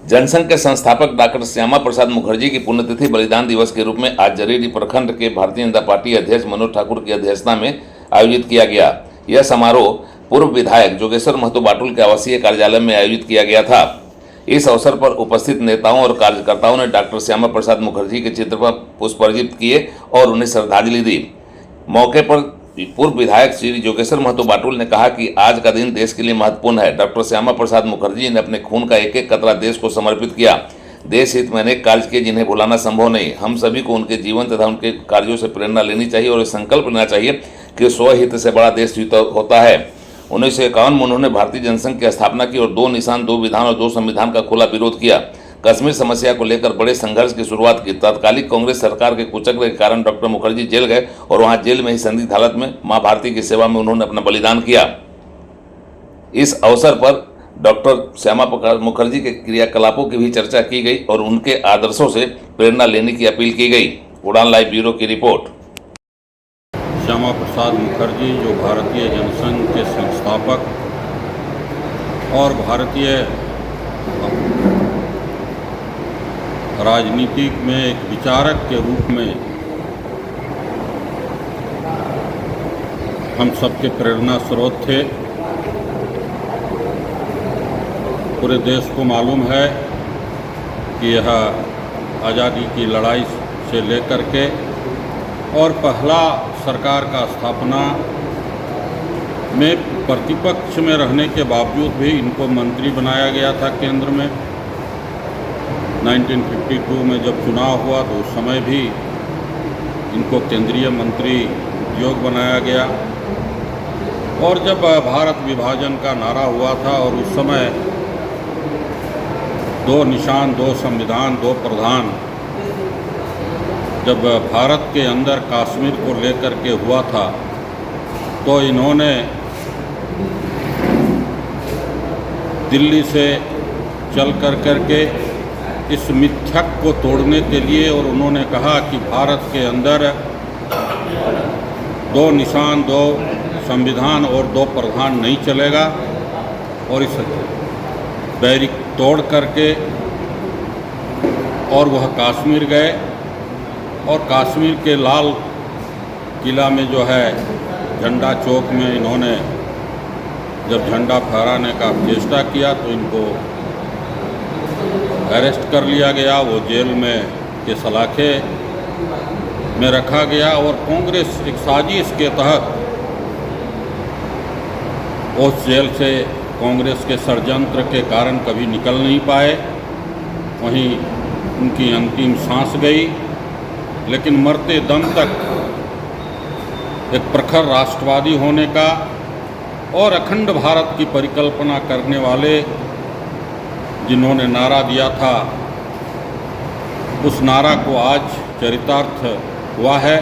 जनसंघ के संस्थापक डॉक्टर श्यामा प्रसाद मुखर्जी की पुण्यतिथि बलिदान दिवस के रूप में आज जरीरी प्रखंड के भारतीय जनता पार्टी अध्यक्ष मनोज ठाकुर की अध्यक्षता में आयोजित किया गया। यह समारोह पूर्व विधायक जोगेश्वर महतो बाटुल के आवासीय कार्यालय में आयोजित किया गया था। इस अवसर पर उपस्थित नेताओं और कार्यकर्ताओं ने डॉक्टर श्यामा प्रसाद मुखर्जी के चित्र पर पुष्प अर्पित किए और उन्हें श्रद्धांजलि दी। मौके पर पूर्व विधायक श्री जोगेश्वर महतो बाटुल ने कहा कि आज का दिन देश के लिए महत्वपूर्ण है। डॉक्टर श्यामा प्रसाद मुखर्जी ने अपने खून का एक एक कतरा देश को समर्पित किया। देश हित में अनेक कार्य किए जिन्हें भुलाना संभव नहीं। हम सभी को उनके जीवन तथा उनके कार्यों से प्रेरणा लेनी चाहिए और संकल्प लेना चाहिए कि स्वहित से बड़ा देश हित होता है। 1951 में उन्होंने भारतीय जनसंघ की स्थापना की और 2 निशान 2 विधान और 2 संविधान का खुला विरोध किया। कश्मीर समस्या को लेकर बड़े संघर्ष की शुरुआत की। तत्कालीन कांग्रेस सरकार के कुचक्र के कारण डॉक्टर मुखर्जी जेल गए और वहां जेल में ही संदिग्ध हालत में मां भारती की सेवा में उन्होंने अपना बलिदान किया। इस अवसर पर डॉक्टर श्यामा प्रसाद मुखर्जी के क्रियाकलापों की भी चर्चा की गई और उनके आदर्शों से प्रेरणा लेने की अपील की गई। उड़ान लाइव ब्यूरो की रिपोर्ट। श्यामा प्रसाद मुखर्जी जो भारतीय जनसंघ के संस्थापक और भारतीय राजनीति में एक विचारक के रूप में हम सबके प्रेरणा स्रोत थे। पूरे देश को मालूम है कि यह आज़ादी की लड़ाई से लेकर के और पहला सरकार का स्थापना में प्रतिपक्ष में रहने के बावजूद भी इनको मंत्री बनाया गया था। केंद्र में 1952 में जब चुनाव हुआ तो उस समय भी इनको केंद्रीय मंत्री उद्योग बनाया गया और जब भारत विभाजन का नारा हुआ था और उस समय 2 निशान 2 संविधान 2 प्रधान जब भारत के अंदर कश्मीर को लेकर के हुआ था तो इन्होंने दिल्ली से चल कर के इस मिथक को तोड़ने के लिए और उन्होंने कहा कि भारत के अंदर 2 निशान 2 संविधान और 2 प्रधान नहीं चलेगा और इस बैरिक तोड़ करके और वह कश्मीर गए और कश्मीर के लाल किला में जो है झंडा चौक में इन्होंने जब झंडा फहराने का चेष्टा किया तो इनको अरेस्ट कर लिया गया। वो जेल में के सलाखे में रखा गया और कांग्रेस एक साजिश के तहत उस जेल से कांग्रेस के षड्यंत्र के कारण कभी निकल नहीं पाए। वहीं उनकी अंतिम सांस गई, लेकिन मरते दम तक एक प्रखर राष्ट्रवादी होने का और अखंड भारत की परिकल्पना करने वाले जिन्होंने नारा दिया था उस नारा को आज चरितार्थ हुआ है।